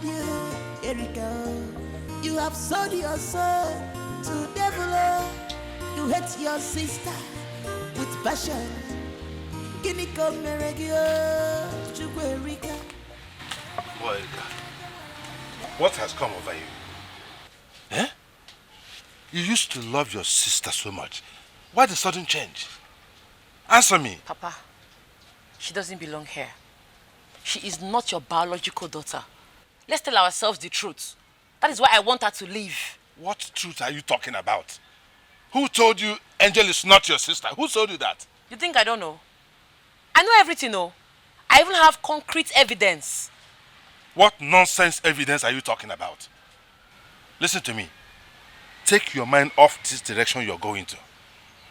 entered you, Erika. You have sold your soul to devil. You hate your sister with passion. Guinea come Meregio, Erika. Boy, Erika, what has come over you? Eh? You used to love your sister so much. Why the sudden change? Answer me. Papa, she doesn't belong here. She is not your biological daughter. Let's tell ourselves the truth. That is why I want her to leave. What truth are you talking about? Who told you Angel is not your sister? Who told you that? You think I don't know? I know everything, no. I even have concrete evidence. What nonsense evidence are you talking about? Listen to me. Take your mind off this direction you're going to.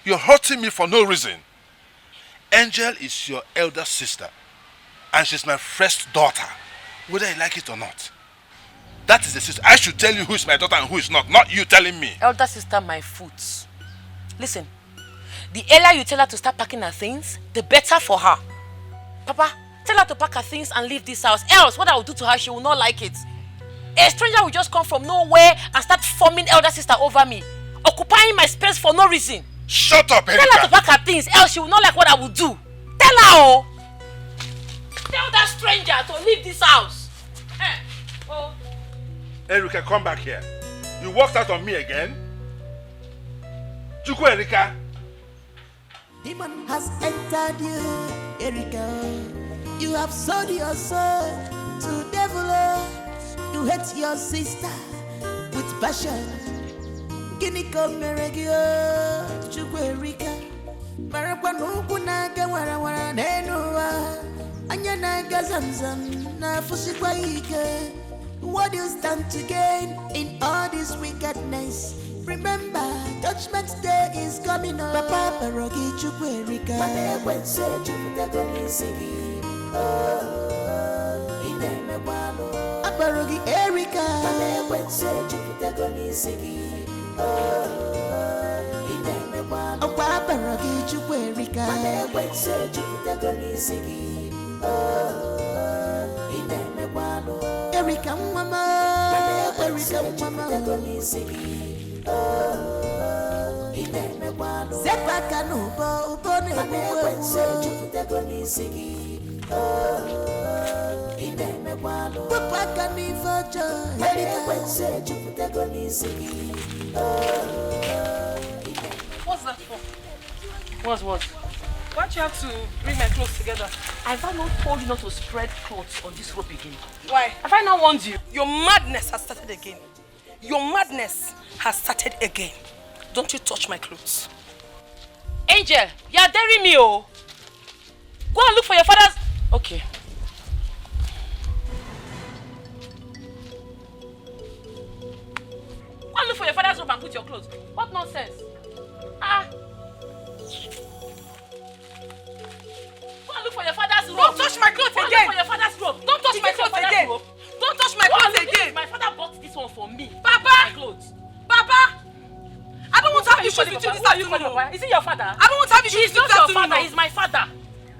You're hurting me for no reason. Angel is your elder sister. And she's my first daughter. Whether you like it or not. That is the sister. I should tell you who is my daughter and who is not you telling me. Elder sister, my foot. Listen, the earlier you tell her to start packing her things, the better for her. Papa, tell her to pack her things and leave this house. Else, what I will do to her, she will not like it. A stranger will just come from nowhere and start forming elder sister over me, occupying my space for no reason. Shut up, Erika. Tell her to pack her things, else she will not like what I will do. Tell her, oh. Tell that stranger to leave this house. Oh. Erika, come back here. You walked out on me again? Chukwu, Erika. Demon has entered you, Erika. You have sold your soul to devil. You hate your sister with passion. Guinea come Meregio, Chukwu, Erika. Marakwa nuku naga wara nenuwa. Anya naga zamzam na fusikwa ike. What you stand to gain in all this wickedness? Remember, Judgment Day is coming up. Papa Parogi Chukwu, Erika. Mane wense chukutego nisigi. Ineme wano. Aparogi Erika. Mane wense chukutego nisigi. Ineme wano. Opa Parogi Chukwu, Erika. Mane wense chukutego nisigi. Ineme wano. Erika mama. Erika mama. Zepaka nubo ubone wense chukutego nisigi. Ineme wano. Pupaka nifojo. Erika wense chukutego nisigi. What's that for? What? Why'd you have to bring my clothes together? Have I not told you not to spread clothes on this rope again? Why? Have I not warned you? Your madness has started again. Your madness has started again. Don't you touch my clothes. Angel, you are daring me, oh. Go and look for your father's... Okay. Go and look for your father's robe and put your clothes. What nonsense? Go and look for your father's robe. Don't touch my clothes again. Go and look for your father's robe. Don't touch my clothes again. Don't touch my clothes again. My father bought this one for me. Papa! My clothes. Papa! I don't want to have issues with you this afternoon. Is it your father? I don't want to have issues He's with you not this your afternoon. father, he's my father.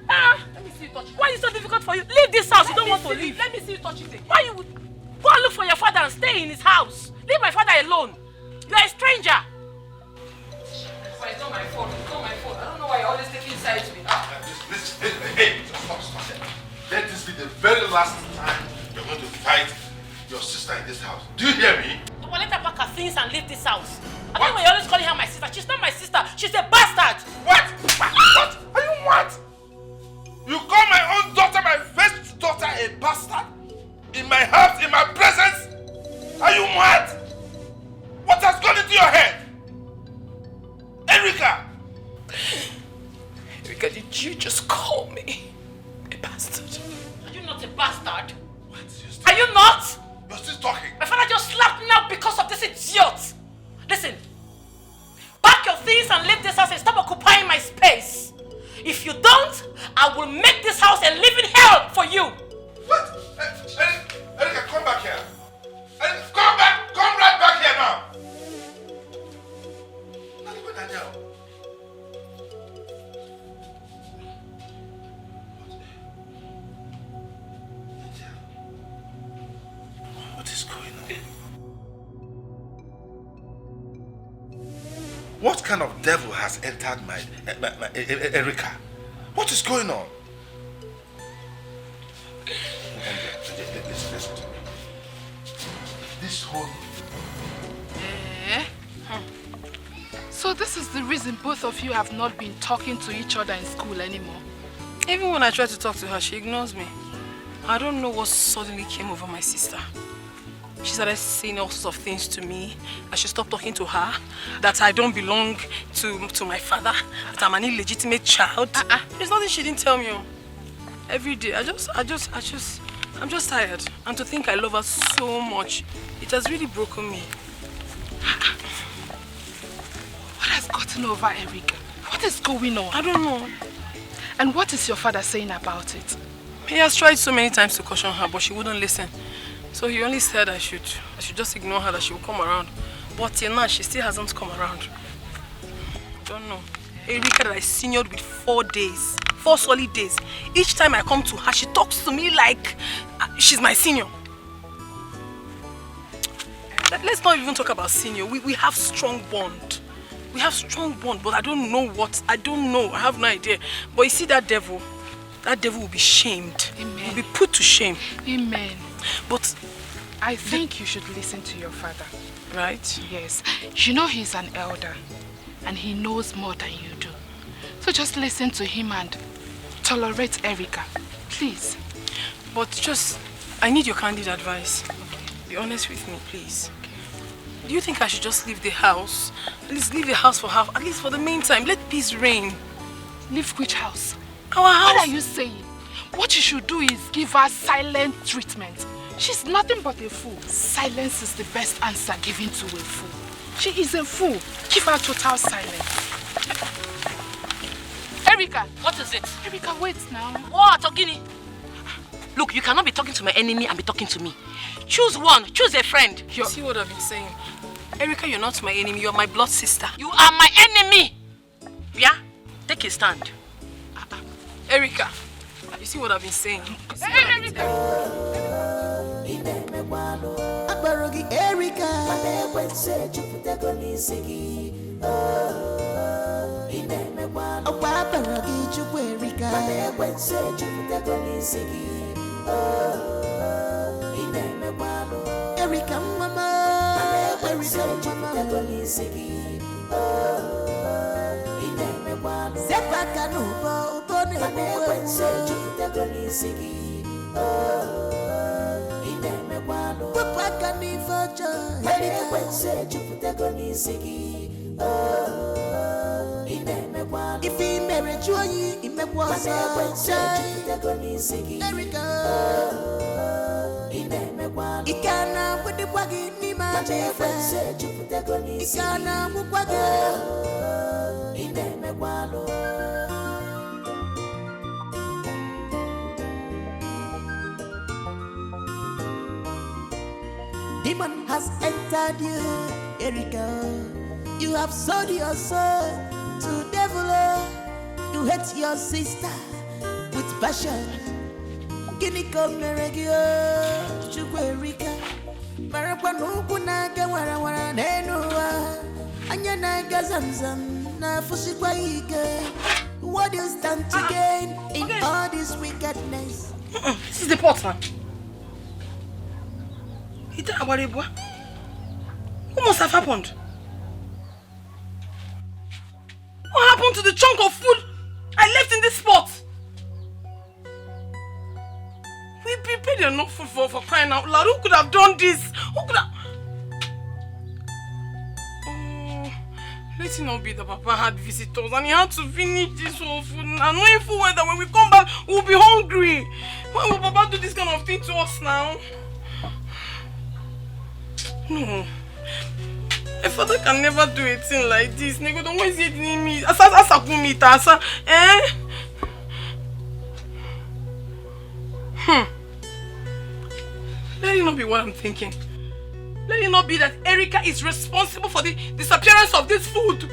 Let me see you touch it. Why is it so difficult for you? Leave this house, you don't want to leave. Let me see you touch it again. Why you go and look for your father and stay in his house? Leave my father alone. You are a stranger. It's not my fault. It's not my fault. I don't know why you're always taking sides with me. Hey, stop. Let this be the very last time you're going to fight your sister in this house. Do you hear me? Well, let her pack her things and leave this house. I think when you're always calling her my sister, she's not my sister. She's a bastard. What? What? Are you what? You call my own daughter, my first daughter, a bastard? In my house, in my presence? Are you mad? What has gone into your head? Erika! Erika, did you just call me a bastard? Are you not a bastard? What? Are you not? You're still talking. My father just slapped me now because of this idiot. Listen, pack your things and leave this house and stop occupying my space. If you don't, I will make this house a living hell for you. What? Erika, come back here. Come back. Come right back here now. What kind of devil has entered my Erica? What is going on? Listen to me. This whole... So this is the reason both of you have not been talking to each other in school anymore? Even when I try to talk to her, she ignores me. I don't know what suddenly came over my sister. She started saying all sorts of things to me. I should stop talking to her. That I don't belong to my father. That I'm an illegitimate child. There's nothing she didn't tell me. Every day, I'm just tired. And to think I love her so much, it has really broken me. What has gotten over Erica? What is going on? I don't know. And what is your father saying about it? He has tried so many times to caution her, but she wouldn't listen. So he only said I should just ignore her, that she will come around. But till now, she still hasn't come around. I don't know. Erica that I seniored with 4 days. 4 solid days. Each time I come to her, she talks to me like she's my senior. Let's not even talk about senior. We have strong bond. We have strong bond, but I don't know what. I don't know. I have no idea. But you see that devil will be shamed. Amen. Will be put to shame. Amen. But I think you should listen to your father. Right? Yes. You know he's an elder and he knows more than you do. So just listen to him and tolerate Erica. Please. But I need your candid advice. Be honest with me, please. Do you think I should just leave the house? At least leave the house for at least for the meantime. Let peace reign. Leave which house? Our house. What are you saying? What you should do is give her silent treatment. She's nothing but a fool. Silence is the best answer given to a fool. She is a fool. Give her total silence. Erica! What is it? Erica, wait now. What, Ogini? Look, you cannot be talking to my enemy and be talking to me. Choose one. Choose a friend. You see what I've been saying? Erica, you're not my enemy. You're my blood sister. You are my enemy. Yeah? Take a stand. Erica, you see what I've been saying? Erica! Erica mama, Erica mama. Sepa kanubo, ubone Papa kanifojo, if he married you, he may was Erica. Ikana with the waggy ni ma jefe. Ikana mukwaga. Demon has entered you, Erica. You have sold your soul to devil. You hate your sister with passion. Gini komeregio chukwerika Marakwa nuku naga wara nenuwa Anya naga zamzam na fusikwa ike. What you stand to gain in all this wickedness? This is the pot now. What must have happened? What happened to the chunk of food I left in this pot? We prepared enough food for crying out loud. Who could have done this? Who could have... Oh, let it not be that Papa had visitors and he had to finish this whole food. And knowing full well that when we come back, we'll be hungry. Why will Papa do this kind of thing to us now? No. My father can never do a thing like this. Nego, don't always say me. Asa kumita, asa. Let it not be what I'm thinking. Let it not be that Erica is responsible for the disappearance of this food. And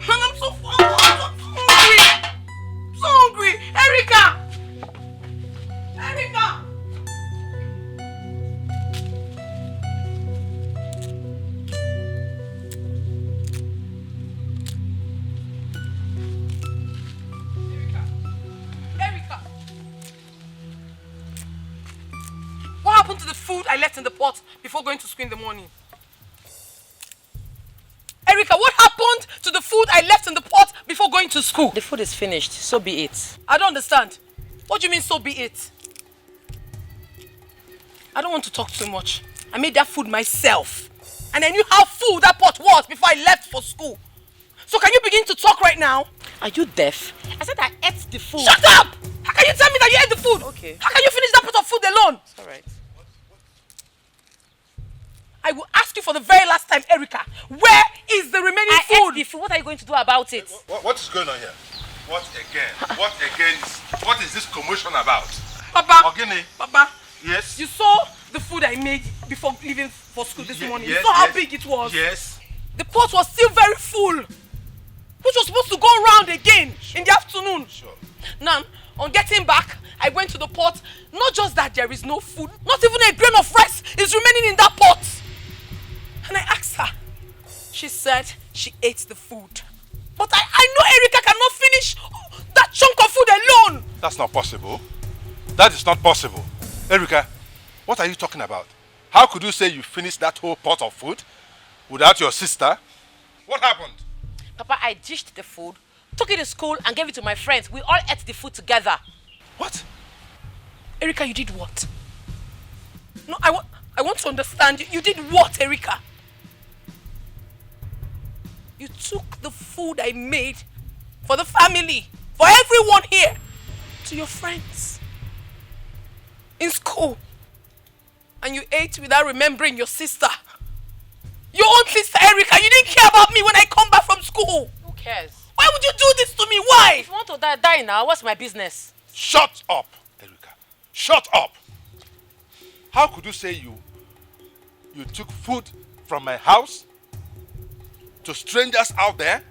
I'm so hungry. So hungry. Erica! Erica! happened to the food I left in the pot before going to school in the morning? Erica, what happened to the food I left in the pot before going to school? The food is finished, so be it. I don't understand. What do you mean, so be it? I don't want to talk too much. I made that food myself. And I knew how full that pot was before I left for school. So can you begin to talk right now? Are you deaf? I said I ate the food. Shut up! How can you tell me that you ate the food? Okay. How can you finish that pot of food alone? It's alright. I will ask you for the very last time, Erica. Where is the remaining food? I ate the food. What are you going to do about it? What is going on here? What again? What is this commotion about? Papa. Ogini. Papa. Yes. You saw the food I made before leaving for school this morning. Yes, you saw how big it was. Yes. The pot was still very full, which was supposed to go round again in the afternoon. Sure. Now, on getting back, I went to the pot. Not just that there is no food, not even a grain of rice is remaining in that pot. And I asked her. She said she ate the food. But I know Erica cannot finish that chunk of food alone. That's not possible. That is not possible. Erica, what are you talking about? How could you say you finished that whole pot of food without your sister? What happened? Papa, I dished the food, took it to school and gave it to my friends. We all ate the food together. What? Erica, you did what? No, I want to understand. You did what, Erica? You took the food I made for the family, for everyone here, to your friends in school. And you ate without remembering your sister. Your own sister, Erica. You didn't care about me when I come back from school. Who cares? Why would you do this to me? Why? If you want to die now, what's my business? Shut up, Erica. Shut up. How could you say you took food from my house to strangers out there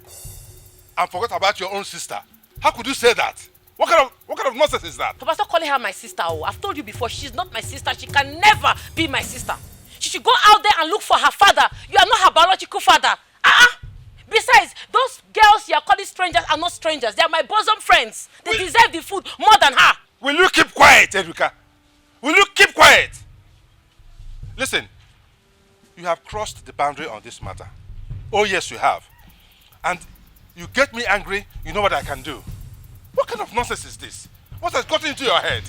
and forgot about your own sister? How could you say that? What kind of nonsense is that? Papa, stop calling her my sister. Oh, I've told you before, she's not my sister. She can never be my sister. She should go out there and look for her father. You are not her biological father. Besides, those girls you are calling strangers are not strangers. They are my bosom friends. They deserve the food more than her. Will you keep quiet, Erica? Will you keep quiet? Listen, you have crossed the boundary on this matter. Oh yes, you have. And you get me angry, you know what I can do. What kind of nonsense is this? What has gotten into your head?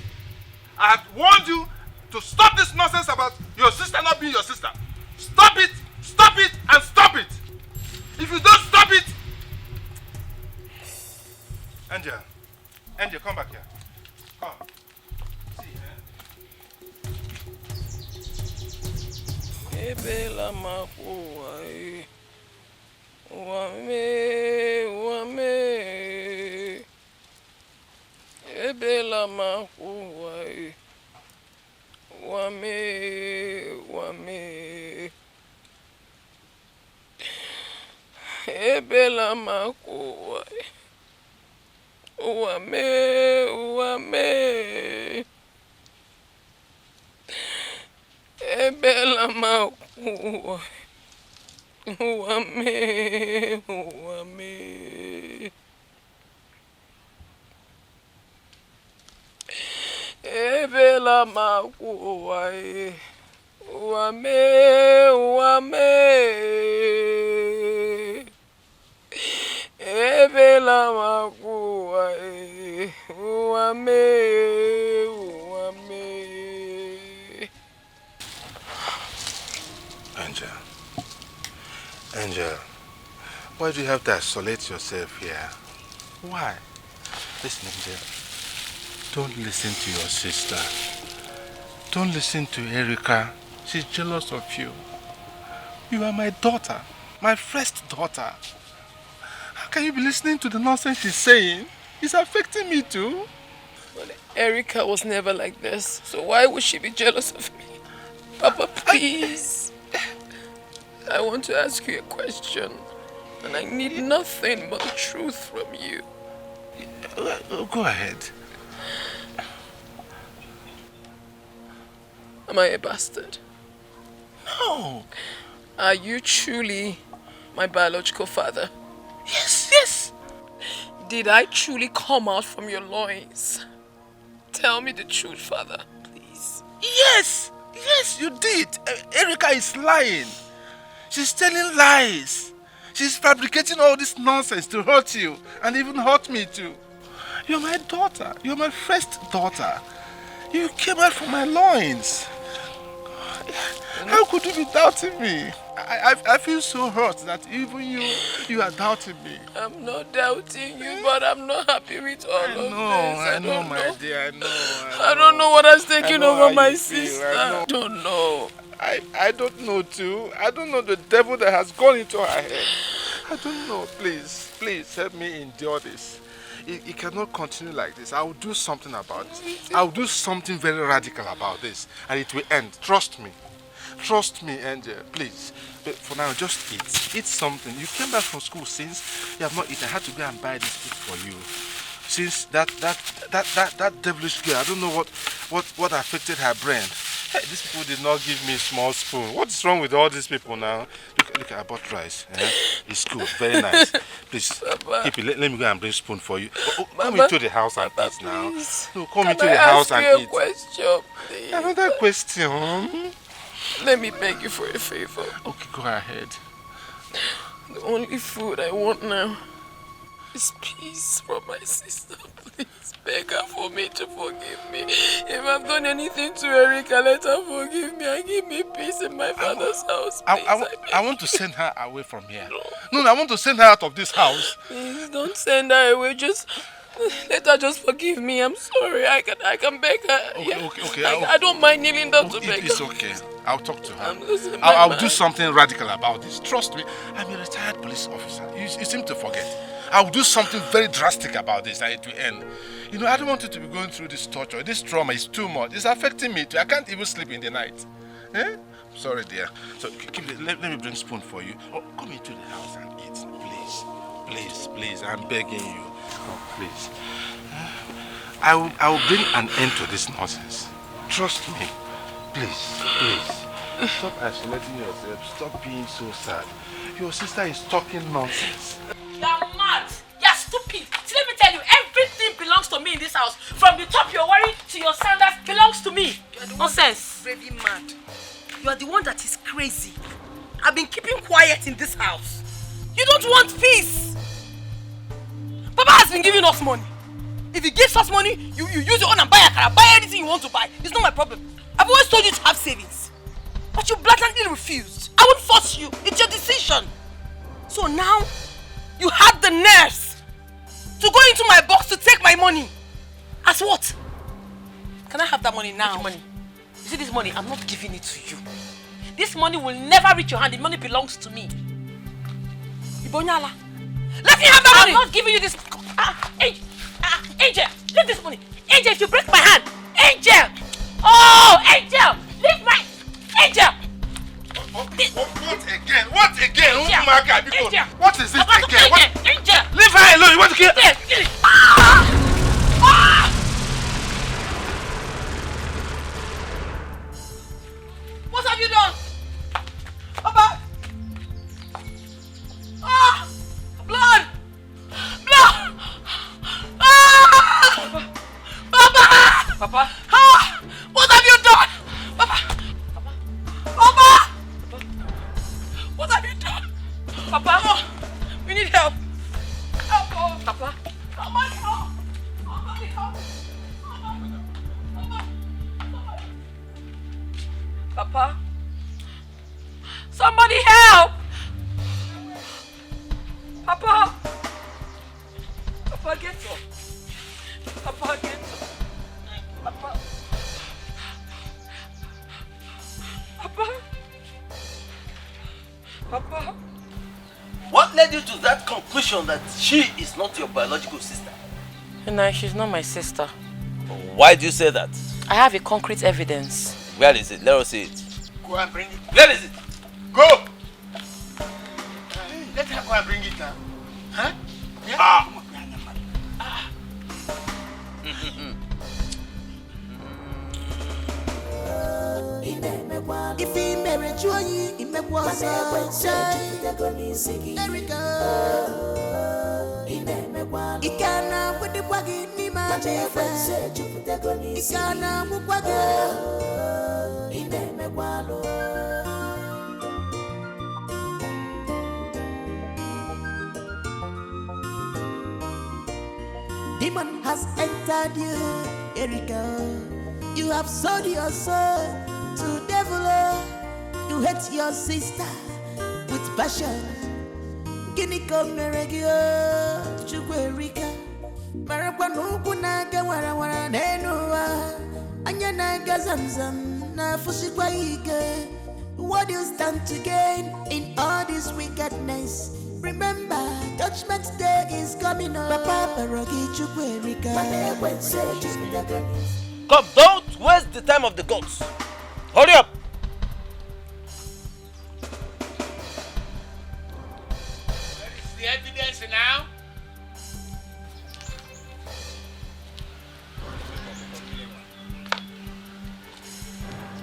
I have warned you to stop this nonsense about your sister not being your sister. Stop it, and stop it. If you don't stop it... Angel, come back here. Come. See, Ebela makuai, wame. Ebela makuai, wame. Ebela makuai, wame. Ebela makuai, wame. Ebela makuai, wame. Ebela makuai, wame. Angel, why do you have to isolate yourself here? Why? Listen, Angel, don't listen to your sister. Don't listen to Erica. She's jealous of you. You are my daughter, my first daughter. How can you be listening to the nonsense she's saying? It's affecting me too. But Erica was never like this, so why would she be jealous of me? Papa, please. I want to ask you a question, and I need nothing but the truth from you. Go ahead. Am I a bastard? No. Are you truly my biological father? Yes. Did I truly come out from your loins? Tell me the truth, Father, please. Yes. Yes, you did. Erica is lying. She's telling lies. She's fabricating all this nonsense to hurt you and even hurt me too. You're my daughter. You're my first daughter. You came out from my loins. How could you be doubting me? I feel so hurt that even you are doubting me. I'm not doubting you, but I'm not happy with all of this. I know, my dear. I don't know what has taken over my sister. I don't know. I don't know too. I don't know the devil that has gone into her head. I don't know. Please help me endure this. It cannot continue like this. I will do something about it. I will do something very radical about this, and it will end. Trust me. Trust me, Angel. Please. But for now, just eat. Eat something. You came back from school since you have not eaten. I had to go and buy this food for you. Since that devilish girl, I don't know what affected her brain. Hey, these people did not give me a small spoon. What's wrong with all these people now? Look, I bought rice. It's good, very nice. Please, Papa. keep it. Let me go and bring a spoon for you. Come Papa, into the house and Papa, eat now. please. No, come into the house and eat. Question, please. Another question? Let me beg you for a favor. Okay, go ahead. The only food I want now is peace from my sister. Please beg her for me to forgive me. If I've done anything to Erica, let her forgive me and give me peace in my father's house. Please, I want to send her away from here. No, I want to send her out of this house. Please don't send her away. Just let her just forgive me. I'm sorry. I can beg her. Okay. I don't mind kneeling down to beg her. It's okay. I'll talk to her. I'm losing my I'll mind. do something radical about this. Trust me, I'm a retired police officer. You seem to forget. I'll do something very drastic about this and it will end. You know, I don't want you to be going through this torture. This trauma is too much. It's affecting me too. I can't even sleep in the night. Sorry, dear. So let me bring a spoon for you. Oh, come into the house and eat. Please. I'm begging you. Oh, please. I will bring an end to this nonsense. Trust me. Please. Stop isolating yourself. Stop being so sad. Your sister is talking nonsense. You're mad. You're stupid. See, let me tell you, everything belongs to me in this house. From the top you're wearing to your sandals belongs to me. Nonsense. Really mad. You are the one that is crazy. I've been keeping quiet in this house. You don't want peace. Papa has been giving us money. If he gives us money, you use your own and buy a car, buy anything you want to buy. It's not my problem. I've always told you to have savings. But you blatantly refused. I won't force you. It's your decision. So now, you had the nerves to go into my box to take my money. As what? Can I have that money now? Which money? You see this money? I'm not giving it to you. This money will never reach your hand. The money belongs to me. Ibonyala, let me have that money! I'm not giving you this. Angel, leave this money. Angel, if you break my hand. Angel! Oh, Angel! Leave my... Angel! What again? Angel! What is this again? Angel! Leave her alone. You want to kill her? What have you done? Papa! Blood! Papa! What have you done? Papa! What have you done? Papa! We need help! Help! Papa! Somebody help! Somebody help! Papa! Somebody help! Papa! Papa, get up! Papa, get up! Papa! Papa! Papa! What led you to that conclusion that she is not your biological sister? No, she's not my sister. Why do you say that? I have a concrete evidence. Where is it? Let us see it. Go and bring it. Where is it? Go! Let her go and bring it now. Huh? Yeah? If he married you, he may was there we go. He can't with the wagon, he might be. He can't with the wagon. Demon has entered you, Erika. You have sold your soul to devil. You hate your sister with passion. Gini come meregio, chukwe Erika. Marakwa nuku naga wara wara nenua. Anya naga zamzam na fusikwa ike. What do you stand to gain in all this wickedness? Remember, Judgment Day is coming up. Come, don't waste the time of the gods. Hurry up. Where is the evidence now?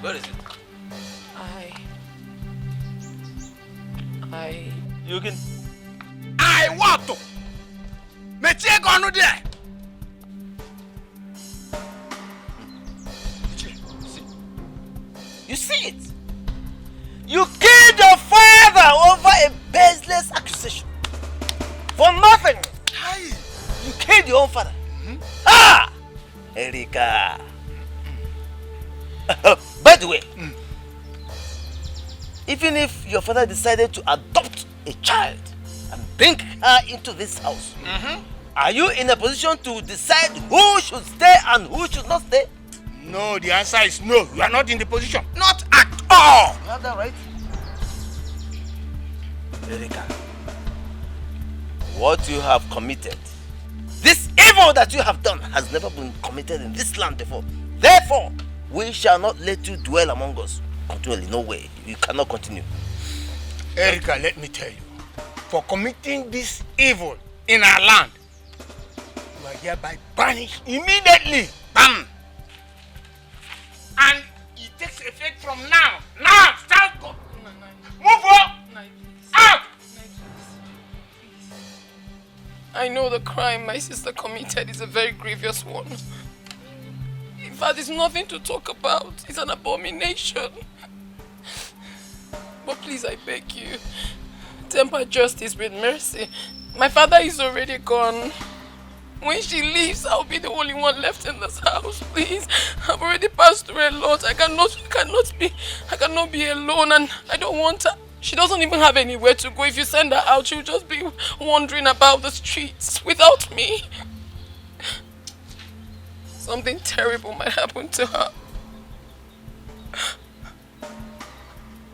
Where is it? You can. I want to. Mechie gonu there. You see it? You killed your father over a baseless accusation. For nothing. Hi. You killed your own father. Ah! Erika. By the way, even if your father decided to adopt a child and bring her into this house, are you in a position to decide who should stay and who should not stay? No, the answer is no. You are not in the position. Not at all. You have that right? Erika, what you have committed, this evil that you have done has never been committed in this land before. Therefore, we shall not let you dwell among us continually. No way. You cannot continue. Erika, let me tell you. For committing this evil in our land, you are hereby banished immediately. Bam! And it takes effect from now. Now! Start go! Move on! Out! I know the crime my sister committed is a very grievous one. In fact, it's nothing to talk about. It's an abomination. But please, I beg you, temper justice with mercy. My father is already gone. When she leaves, I'll be the only one left in this house. Please, I've already passed through a lot. I cannot be alone, and I don't want her. She doesn't even have anywhere to go. If you send her out, she'll just be wandering about the streets without me. Something terrible might happen to her.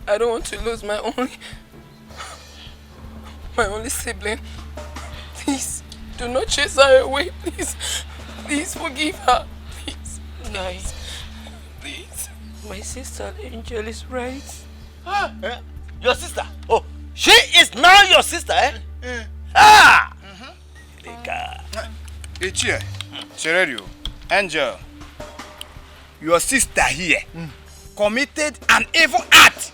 I don't want to lose my only sibling. Please, do not chase her away, please. Please forgive her, please. Guys, Please. my sister Angel is right. Your sister? Oh, she is now your sister, eh? Ah! Erika. Ichie, Chererio, Angel, your sister here committed an evil act.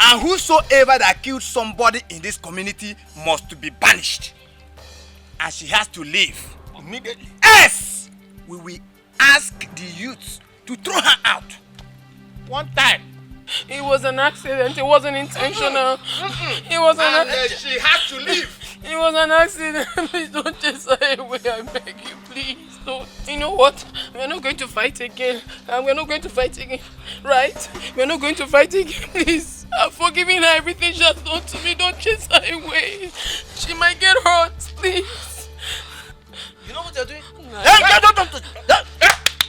And whosoever that killed somebody in this community must be banished. And she has to leave immediately. Else, we will ask the youths to throw her out. One time. It was an accident. It wasn't intentional. It was an accident. She had to leave. It was an accident. Please don't chase her away. I beg you, please don't. You know what? We're not going to fight again. We're not going to fight again. Right? We're not going to fight again. Please. I've forgiven her everything she has done to me. Don't chase her away. She might get hurt. Please. You know what you're doing? Hey, don't.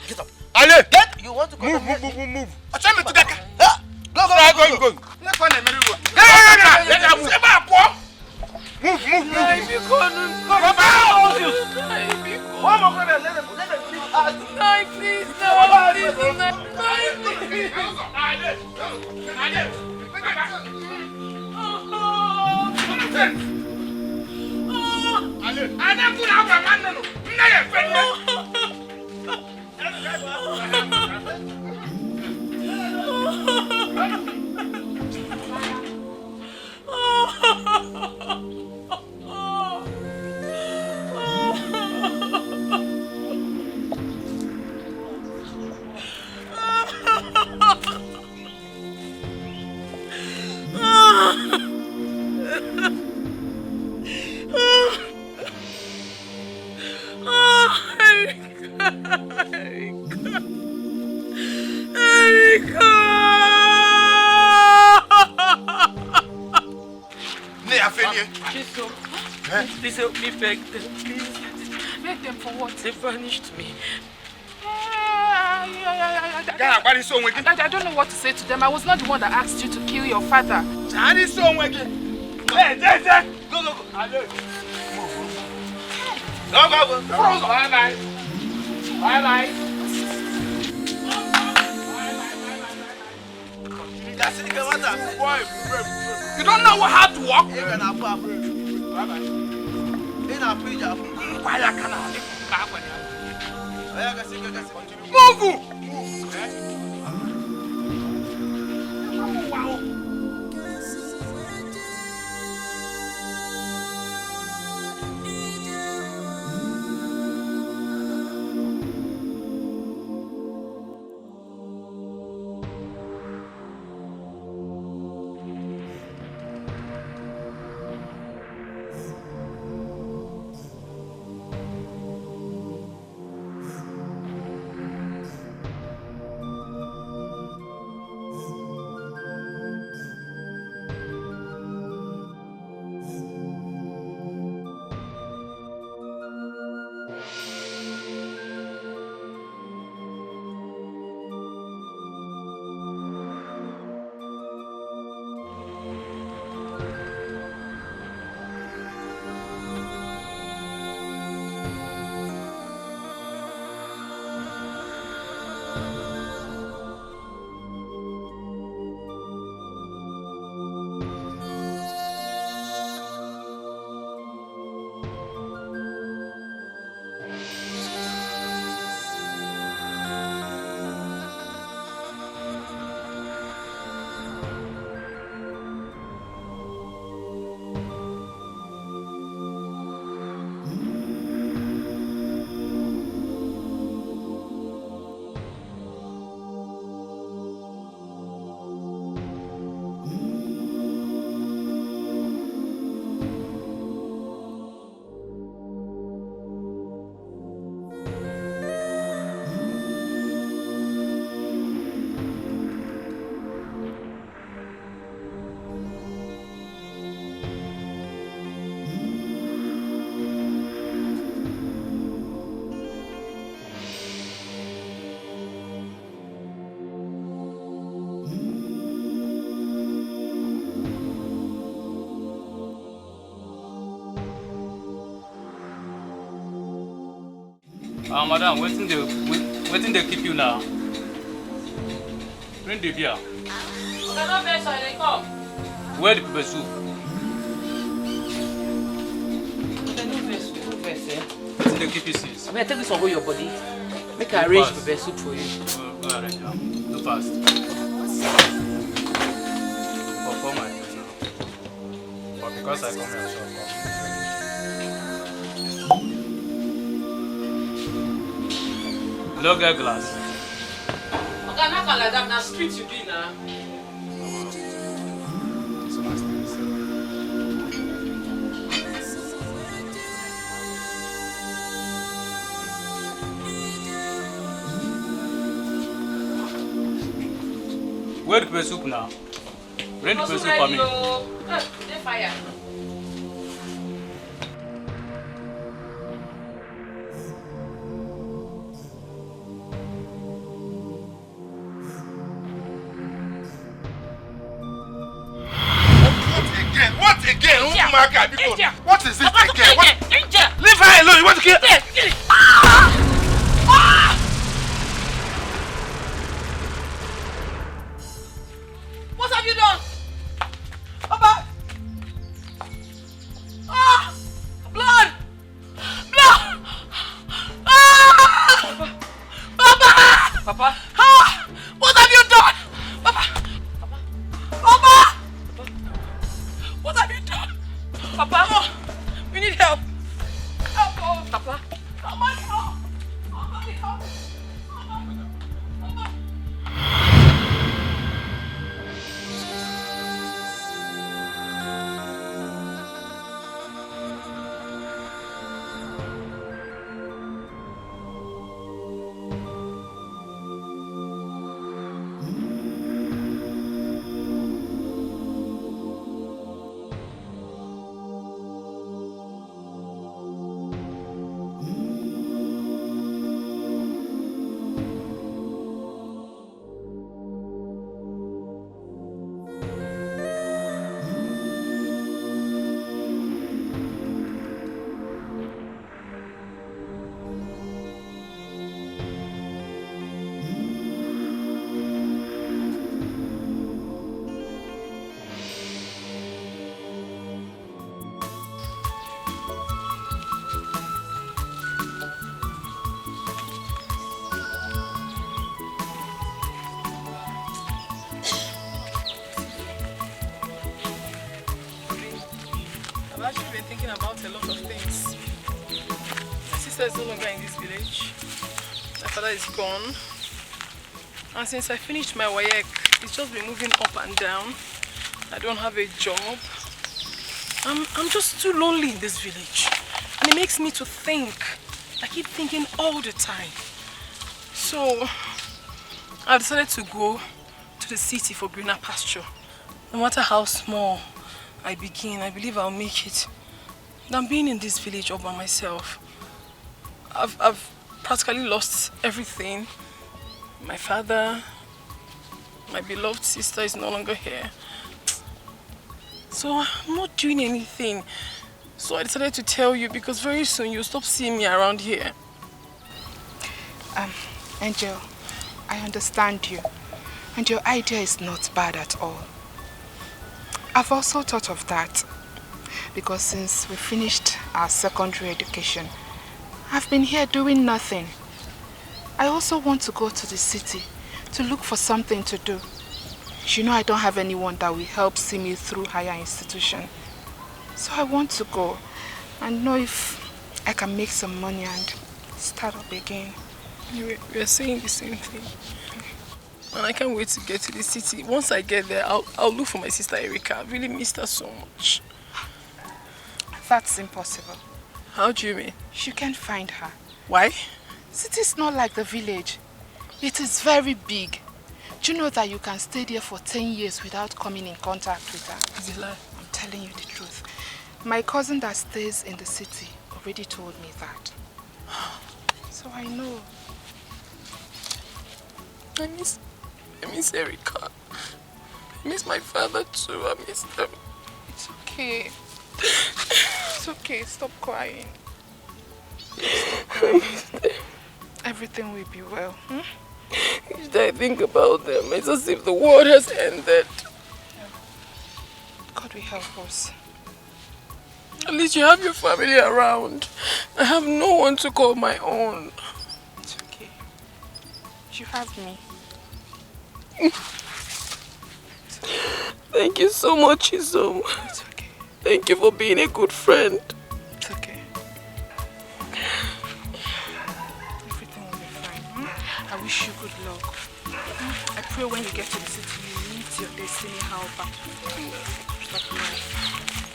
Get up. Ale. Get. You want to go? Move. Tell me to get. Go. Go. Let's go on the merry road. Hey. Move. One more let them please ask. No, please. Please help me beg them, please. Beg them for what? They vanished me. I don't know what to say to them. I was not the one that asked you to kill your father. Go. Bye-bye. Bye-bye. You don't know how to walk? Move! Madam, waiting they keep you now. Bring the beer. Where the pepper soup? Waiting they keep you since. I mean, take this one hold your body. Make I arrange pepper soup for you. Go ahead, yeah. Do fast. For my friend now. But because I come here, so no get glass. Okay, not like that. Now street you be now. Where the pepper soup now? Bring the pepper soup for me. They fire. What is it again? Leave her alone. You want to kill her? What have you done? Papa! Ah! Blood! Blood! Ah! Papa! Papa! Ah! What have you done? Papa! Papa! What have you done? Papa! Oh, we need help! Help! Oh, Papa! Somebody help! Somebody help! sister is no longer in this village. My father is gone. And since I finished my WAEC, it's just been moving up and down. I don't have a job. I'm just too lonely in this village. And it makes me to think. I keep thinking all the time. So, I decided to go to the city for greener pasture. No matter how small I begin, I believe I'll make it. Than being in this village all by myself. I've practically lost everything. My father, my beloved sister is no longer here. So I'm not doing anything. So I decided to tell you because very soon you'll stop seeing me around here. Angel, I understand you. And your idea is not bad at all. I've also thought of that. Because since we finished our secondary education, I've been here doing nothing. I also want to go to the city to look for something to do. You know I don't have anyone that will help see me through higher institution. So I want to go and know if I can make some money and start up again. We're saying the same thing. And I can't wait to get to the city. Once I get there, I'll look for my sister Erica. I really missed her so much. That's impossible. How do you mean? You can't find her. Why? City is not like the village. It is very big. Do you know that you can stay there for 10 years without coming in contact with her? It's a lie. I'm telling you the truth. My cousin that stays in the city already told me that. So I know. I miss Erica. I miss my father too. I miss them. It's okay. It's okay. Stop crying. Stop crying. Everything will be well. Each day I think about them, it's as if the world has ended. God will help us. At least you have your family around. I have no one to call my own. It's okay. You have me. Thank you so much, Isom. It's okay. Thank you for being a good friend. It's okay. Everything will be fine. I wish you good luck. I pray when you get to the city, you meet your destiny helper. Stop crying.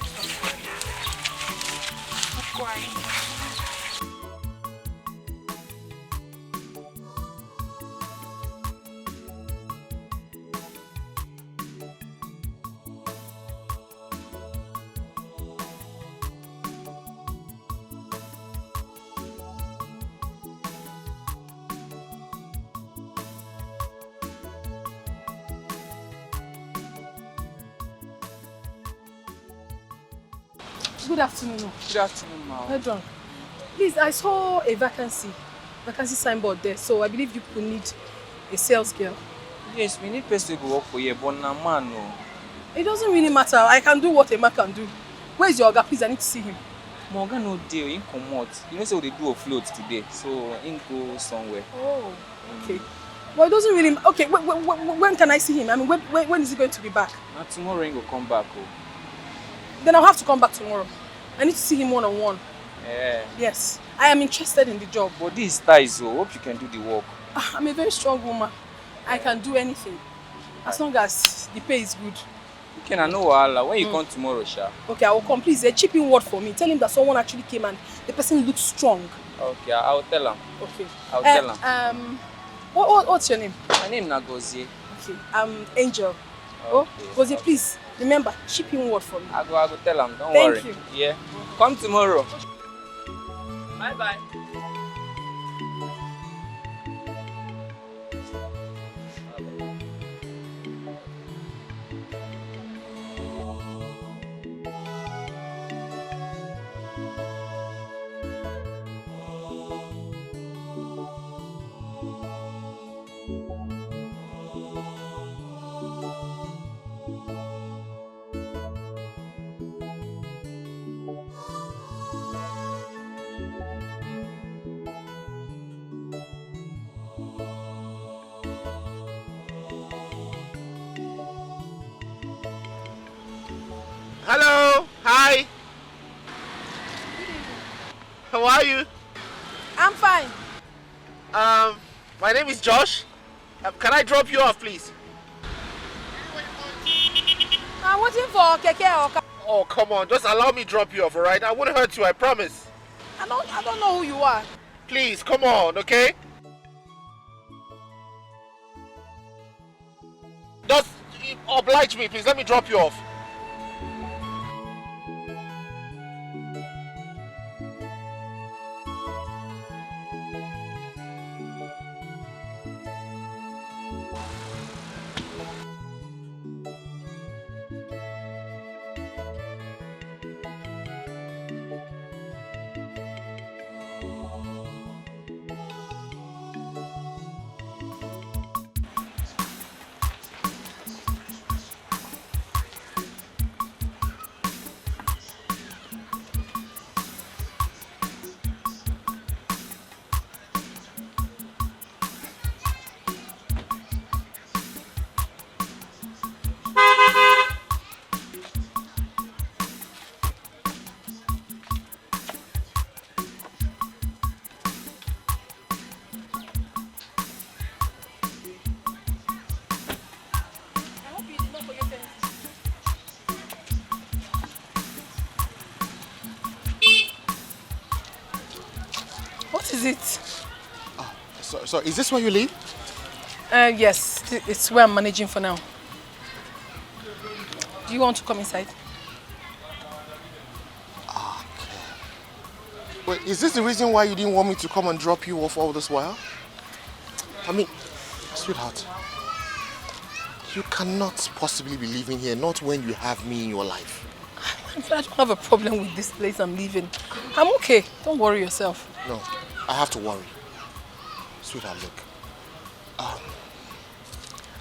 Stop crying. Stop crying. Good afternoon. Good afternoon, ma'am. Well done. Please, I saw a vacancy signboard there, so I believe you could need a sales girl. Yes, we need person to go work for you, but na man no. It doesn't really matter. I can do what a man can do. Where is your Oga? Please, I need to see him. My Oga no deal, he come out. You know, so they do a float today, so he go somewhere. Oh, okay. Well, it doesn't really... Okay, when can I see him? I mean, when is he going to be back? Now tomorrow he will come back. Oh. Then I'll have to come back tomorrow. I need to see him one-on-one. Yeah. Yes, I am interested in the job. But this ties, so hope you can do the work. I'm a very strong woman. I can do anything. As long as the pay is good. Okay, I know wahala. When you come tomorrow, Sha. Okay, I will come. Please, a chipping word for me. Tell him that someone actually came and the person looks strong. Okay, I'll tell him. Okay. I'll tell him. What's your name? My name is Nagozie. Okay, Angel. Okay. Gozie, please, remember, chipping word for me. I go tell him, don't worry. Thank you. Yeah. Come tomorrow. Bye-bye. Hello, hi. How are you? fine. My name is Josh. Can I drop you off, please? I'm waiting for Keke or car. Oh, come on. Just allow me drop you off, alright? I won't hurt you, I promise. I don't know who you are. Please, come on, okay? Just oblige me, please. Let me drop you off. What is it? So is this where you live? Yes, it's where I'm managing for now. Do you want to come inside? Okay. Wait, is this the reason why you didn't want me to come and drop you off all this while? I mean, sweetheart, you cannot possibly be living here, not when you have me in your life. I don't have a problem with this place I'm leaving. I'm okay. Don't worry yourself. No, I have to worry. Sweetheart, look.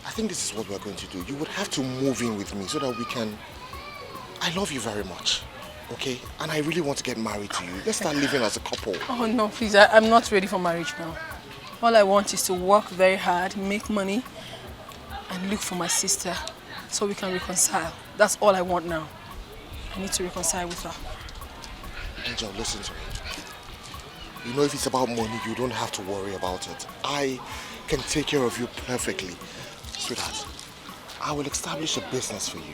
I think this is what we're going to do. You would have to move in with me so that we can... I love you very much, okay? And I really want to get married to you. Let's start living as a couple. Oh no, please. I'm not ready for marriage now. All I want is to work very hard, make money, and look for my sister so we can reconcile. That's all I want now. I need to reconcile with her. Angel, listen to me. You know, if it's about money, you don't have to worry about it. I can take care of you perfectly. Sweetheart, I will establish a business for you.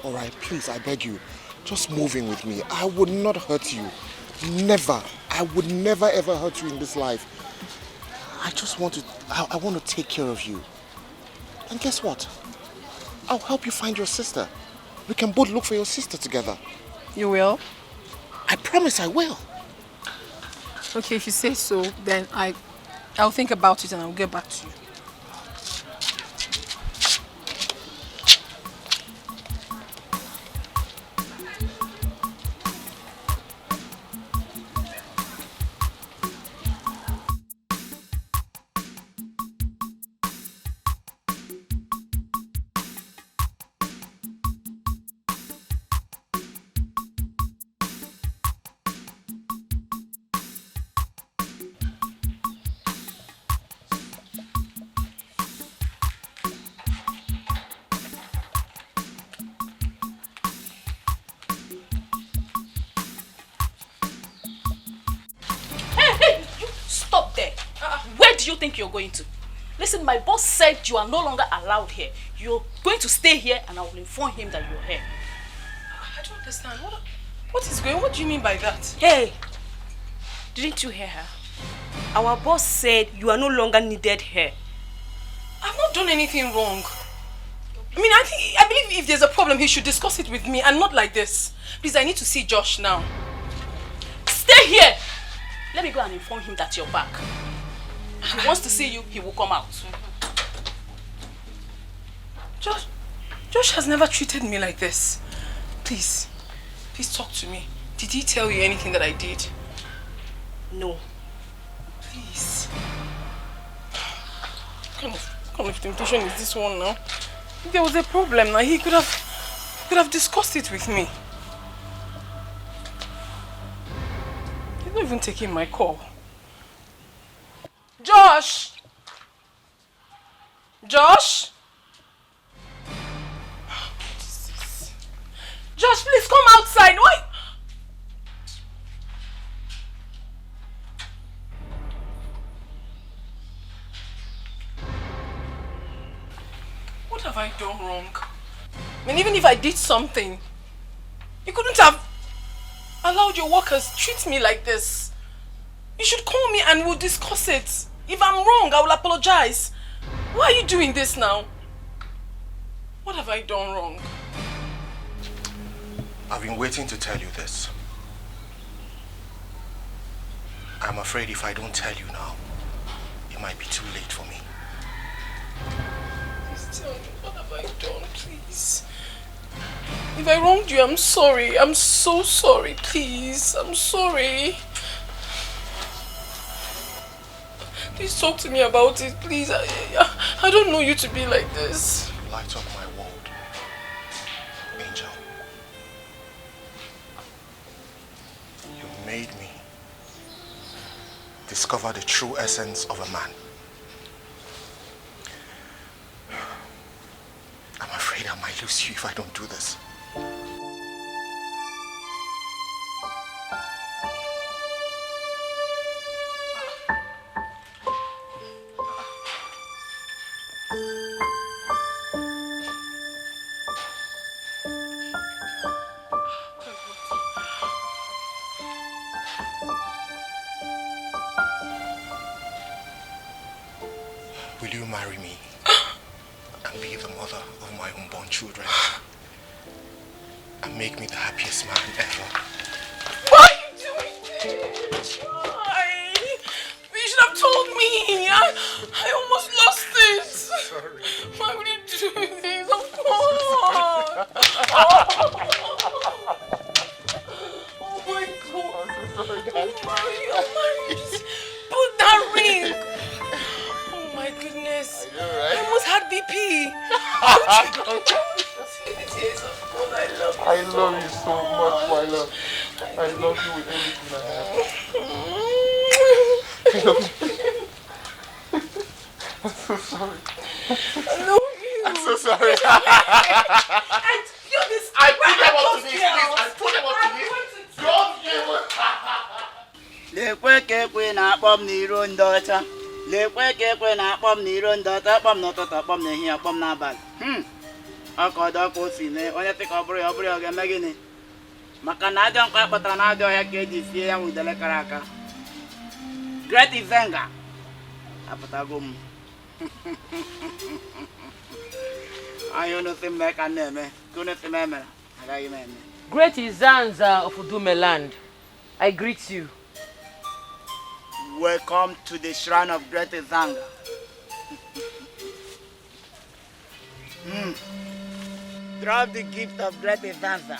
All right, please, I beg you, just move in with me. I would not hurt you. Never. I would never ever hurt you in this life. I just want to, I want to take care of you. And guess what? I'll help you find your sister. We can both look for your sister together. You will? I promise I will. Okay, if you say so, then I'll think about it and I'll get back to you. You're going to. Listen, my boss said you are no longer allowed here. You're going to stay here and I will inform him that you're here. I don't understand. What is going on? What do you mean by that? Hey, didn't you hear her? Our boss said you are no longer needed here. I've not done anything wrong. I believe if there's a problem, he should discuss it with me and not like this. Please, I need to see Josh now. Stay here. Let me go and inform him that you're back. If he wants to see you, he will come out. Josh has never treated me like this. Please talk to me. Did he tell you anything that I did? No. Please. What kind of temptation is this one now? If there was a problem now, he could have discussed it with me. He's not even taking my call. Josh! Josh! Josh, please come outside. Why? What have I done wrong? I mean, even if I did something, you couldn't have allowed your workers treat me like this. You should call me and we'll discuss it. If I'm wrong, I will apologize. Why are you doing this now? What have I done wrong? I've been waiting to tell you this. I'm afraid if I don't tell you now, it might be too late for me. Please tell me, what have I done, please? If I wronged you, I'm sorry. I'm so sorry, please. I'm sorry. Please talk to me about it, please. I don't know you to be like this. You light up my world, Angel. You made me discover the true essence of a man. I'm afraid I might lose you if I don't do this. Will you marry me and be the mother of my unborn children and make me the happiest man ever? Why are you doing this? Why? You should have told me. I almost lost it. Sorry. Why would you do this? Of course. Oh my God. Oh my. Put that ring. Oh my goodness. I know, right? I almost had BP. I love you so much, my love. I love you with everything I have. I love you. I'm so sorry. I love you. I'm so sorry. And you're this. I put them up to this, please. I put them up to this. Don't give it. Lekwe kekwe na-akpọ m n'iro ndị ọcha. Lekwe kekwe na-akpọ m n'iro ndị ọcha. Akpọ m n'ụtụtụ, akpọ m n'ehihie, akpọ m n'abalị. Ọkọdọ ka o si mee, onye sị ka ọ bụrụ ya ọ ga-eme gịnị? Maka na ajọ nkwa kpatara na ajọ ọhịa ka eji sie ya nwudele kara aka. Great Izenga apụtago m. Anyị unu si mme ka na-eme, ka unu si memere, agaghị m eme. Great Izanza of Udumeland, I greet you. Welcome to the shrine of Great Izanga. Drop the gift of Great Izanga.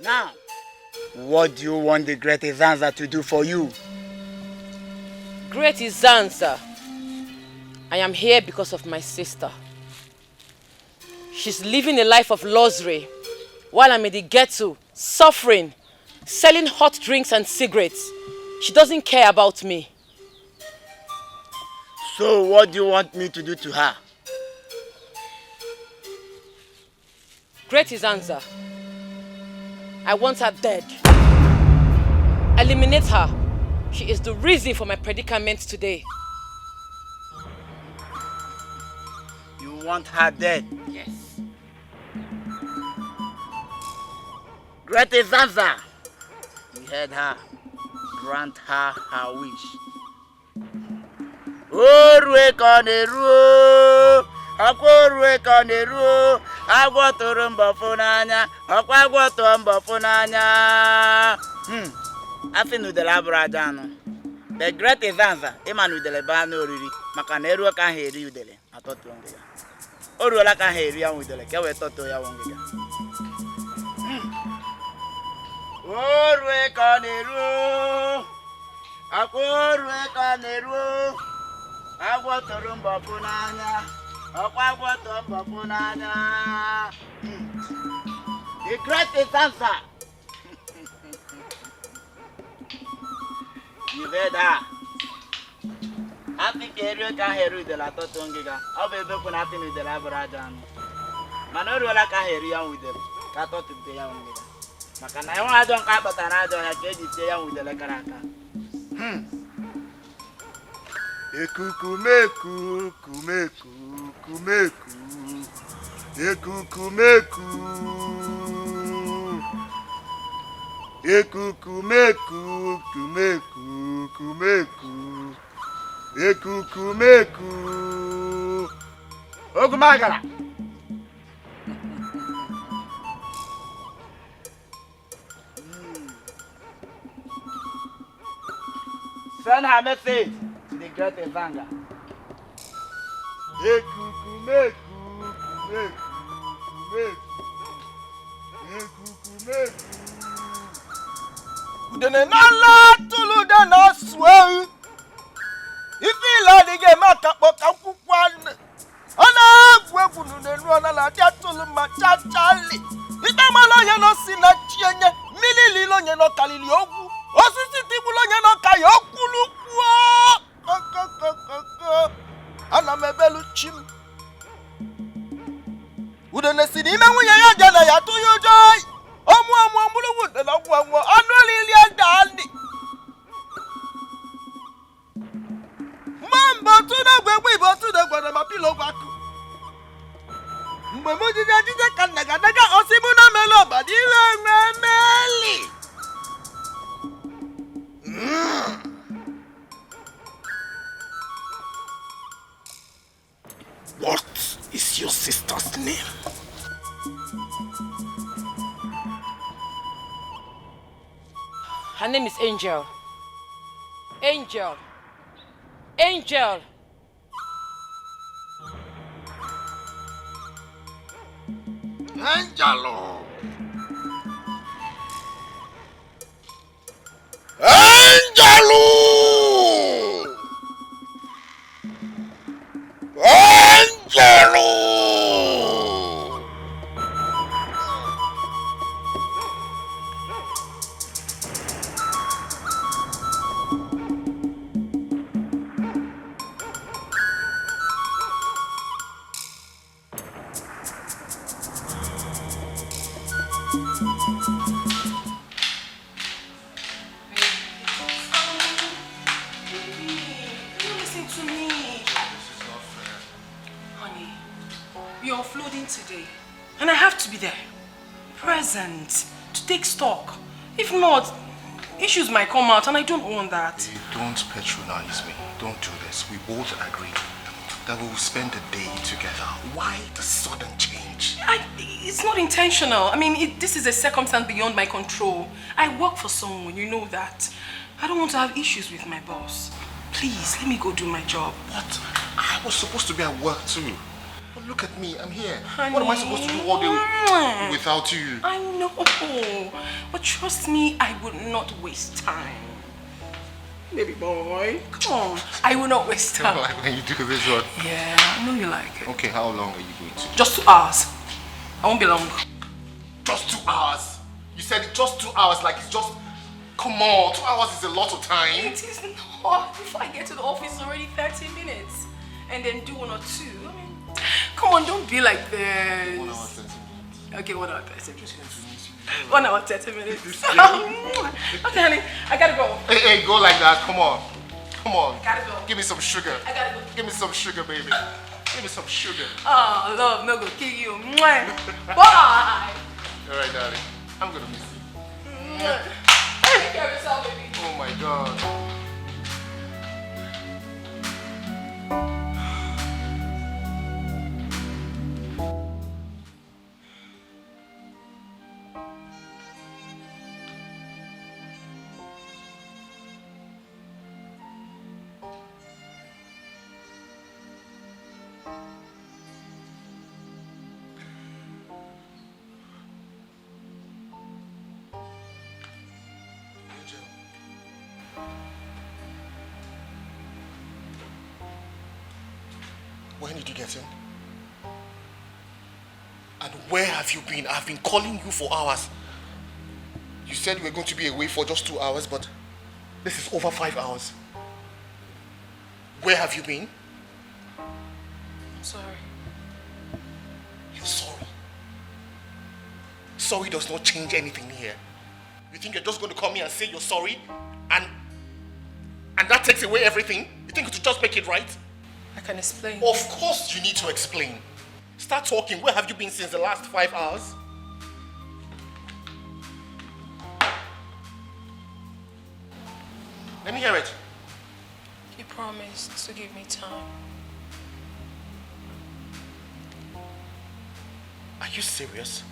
Now, what do you want the Great Izanga to do for you? Great Izanza, I am here because of my sister. She's living a life of luxury while I'm in the ghetto, suffering, selling hot drinks and cigarettes. She doesn't care about me. So what do you want me to do to her? Great Izanza, I want her dead. Eliminate her. She is the reason for my predicament today. You want her dead? Yes. Great Izanza, you heard her. Grant her her wish. Orwe kaneru, akorwe kaneru, agwotoro mbofo n'anya, okwa agwoto mbofo n'anya. Afinu de la bradano. The Great Izanza, Emanu de la bano oriri, maka na eru ka ha eri udele, atoto ngiga. Oruola ka ha eri ya udele, ke we toto ya wongiga. Orwe kaneru, akorwe kaneru, agwotoro mbofo n'anya, okwa agwoto mbofo n'anya. The Great Izanza. You heard that? I think area can hear the Lato Tongiga. I'll be looking at him with the Labrador. Mana o ruola ka ha eri ya nwudele ka tọtụte ya nwudele. Maka na enwe ajọ nke akpatara n'ajọ ya ka eji tie ya nwudele kara aka. Ekukumeku, kumeku, kumeku. Ekukumeku. Ekukumeku, kumeku, kumeku. Ekukumeku. Ogumagala. Send her message to the great Evanga. Ekukumeku, kumeku, kumeku. Ekukumeku. Udene nala tulu de na swe. Ifi la de ge ma ka po ka kwukwan. Ana gwebu nu ne nu na la dia tulu ma cha chali. Ita ma lo ye no si na chienye. Milili lo ye no kalili ogu. Osisi ti bu lo ye no ka yo kulu kwa. Ana mebelu chim. Udene si ni me nwunye ya je na ya tu yo joy. Omu ambulu de na gwa anu lili adani. Mambo tu na gwegwe ibo tu na gwa na mapilo gwaku. Mgbe mo jije ka naga osimu na melo badi meli. What is your sister's name? Her name is Angel. Angel. Angel. Angelo. Angelo. Angelo. Today, and I have to be there, present, to take stock. If not, issues might come out, and I don't want that. Hey, don't patronize me. Don't do this. We both agreed that we will spend the day together. Why the sudden change? It's not intentional. I mean, this is a circumstance beyond my control. I work for someone, you know that. I don't want to have issues with my boss. Please, let me go do my job. What? I was supposed to be at work too. But look at me, I'm here. Honey. What am I supposed to do all day without you? I know, but trust me, I would not waste time. Baby boy, come on. I will not waste time. Like when you do this one? Yeah, I know you like it. Okay, how long are you going to? Just 2 hours. I won't be long. Just 2 hours? You said just 2 hours, like it's just... Come on, 2 hours is a lot of time. It is not. Before I get to the office, it's already 30 minutes. And then do 1 or 2. I mean, come on, don't be like this. 1 hour, 30 minutes. Okay, 1 hour, 30 minutes. 1 hour, 30 minutes. Okay, honey, I gotta go. Hey, go like that. Come on. Come on. I gotta go. Give me some sugar. I gotta go. Give me some sugar, baby. Give me some sugar. Oh, love, no go kill you. Bye. All right, darling. I'm gonna miss you. Take care of yourself, baby. Oh my God. When did you get in? And where have you been? I've been calling you for hours. You said you were going to be away for just 2 hours, but this is over 5 hours. Where have you been? I'm sorry. You're sorry? sorry does not change anything here. You think you're just going to come here and say you're sorry and that takes away everything? You think it will just make it right? I can explain. Of course you need to explain. Start talking. Where have you been since the last 5 hours? Let me hear it. You promised to give me time. Are you serious?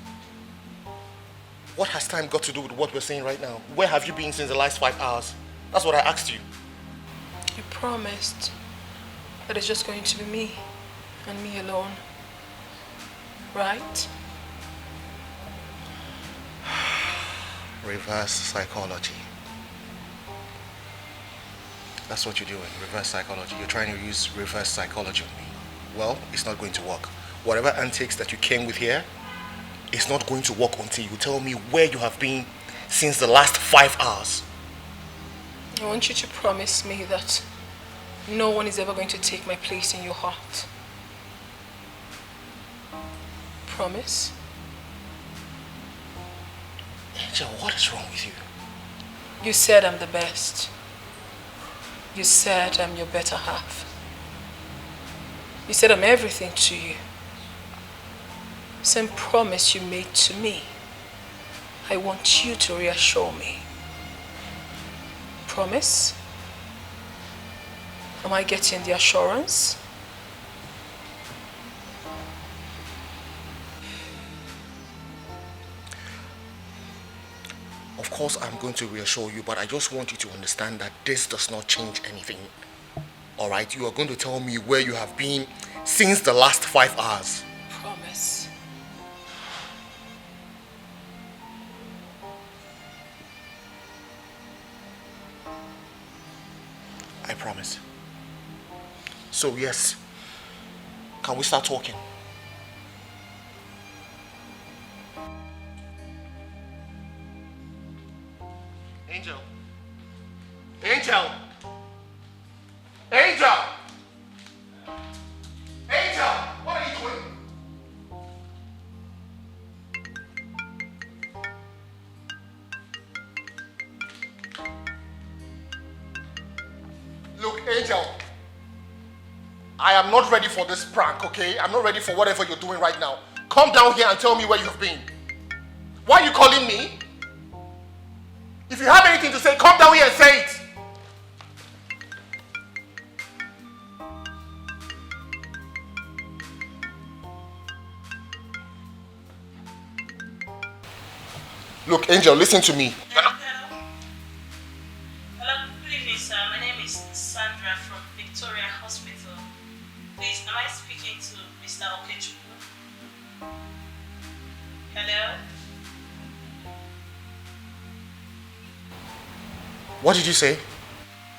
What has time got to do with what we're saying right now? Where have you been since the last 5 hours? That's what I asked you. You promised that it's just going to be me and me alone. Right? Reverse psychology. That's what you're doing, reverse psychology. You're trying to use reverse psychology on me. Well, it's not going to work. Whatever antics that you came with here, it's not going to work until you tell me where you have been since the last 5 hours. I want you to promise me that no one is ever going to take my place in your heart. Promise? Angel, what is wrong with you? You said I'm the best. You said I'm your better half. You said I'm everything to you. Same promise you made to me. I want you to reassure me. Promise? Am I getting the assurance? Of course, I'm going to reassure you, but I just want you to understand that this does not change anything. All right? You are going to tell me where you have been since the last 5 hours. Promise. I promise. So yes, can we start talking? Angel. Angel. Angel. Angel, what are you doing? Look, Angel, I am not ready for this prank, okay? I'm not ready for whatever you're doing right now. Come down here and tell me where you've been. Why are you calling me? If you have anything to say, come down here and say it. Look, Angel, listen to me. Hello, good evening, sir. My name is Sandra from Victoria Hospital. Please, am I speaking to Mr. Okechukwu? Hello? What did you say?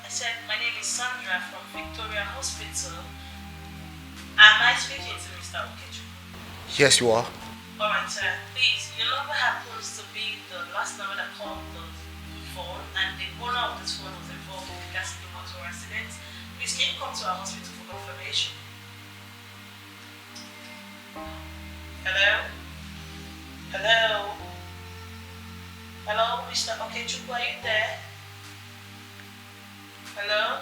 I said, my name is Sandra from Victoria Hospital. Am I speaking to Mr. Okechukwu? Yes, you are. Alright, sir. Please, your number happens to be the last number that called the phone, and the owner of this phone was involved in the gas motor accident. Please, can you come to our hospital for confirmation? Hello? Hello? Hello, Mr. Okechukwu, are you there? Hello?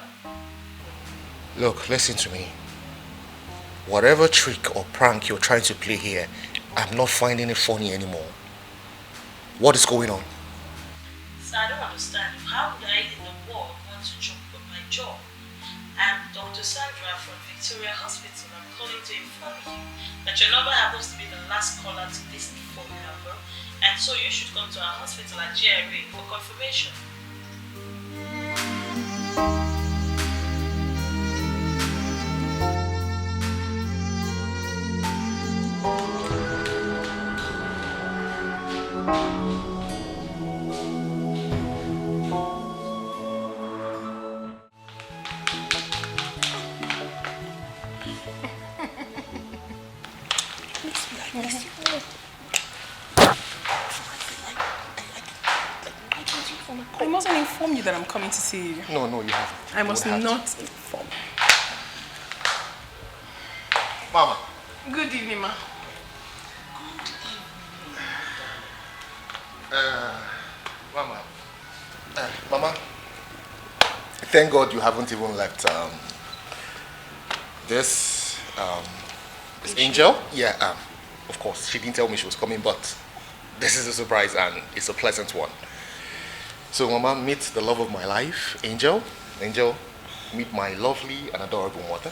Look, listen to me. Whatever trick or prank you're trying to play here, I'm not finding it funny anymore. What is going on? Sir, I don't understand. How would I in the world want to jump on my job? I'm Dr. Sandra from Victoria Hospital. I'm calling to inform you that your number happens to be the last caller to this phone number, and so you should come to our hospital at GRA for confirmation. I mustn't inform you that I'm coming to see you. No, you haven't. I must not inform. Mama. Good evening, ma. Mama. Mama. Thank God you haven't even left this Angel. Yeah, of course, she didn't tell me she was coming, but this is a surprise and it's a pleasant one. So, Mama, meet the love of my life, Angel. Angel, meet my lovely and adorable mother.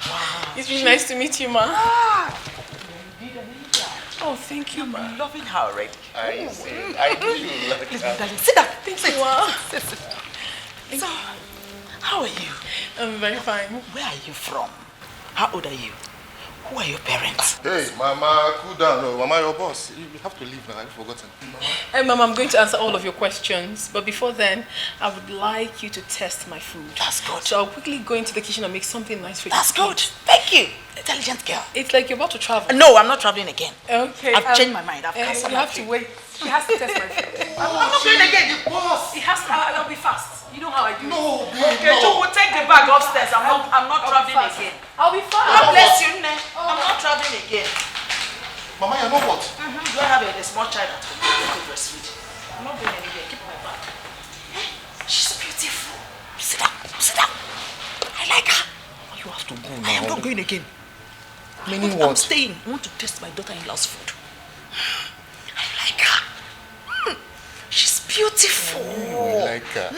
Wow. It's really nice to meet you, Ma. Oh, thank you, Ma. I'm loving her already. I see. I do like her. Sit down. Thank you, Ma. So, how are you? I'm very fine. Where are you from? How old are you? Who are your parents? Hey, Mama, cool down. No, Mama, your boss. You have to leave now. I've forgotten. Hey, Mama, I'm going to answer all of your questions. But before then, I would like you to test my food. That's good. So I'll quickly go into the kitchen and make something nice for you. That's good. Thank you. Intelligent girl. It's like you're about to travel. No, I'm not traveling again. Okay. I've changed my mind. I've You have to wait. She has to test my food. I'm not going again. It has to. I'll be fast. You know how I do. No, Okay, so we'll take the bag upstairs. I'm not traveling again. I'll be fast. God bless you, Nne. I'm not traveling again. Mama, you know what? Do I have a small child at home? I can breastfeed. I'm not going anywhere. Keep my bag. She's beautiful. Sit down. Sit down. I like her. You have to go now. I am not going again. Meaning I'm what? staying. I want to taste my daughter-in-law's food. I like her. She's beautiful. You like her.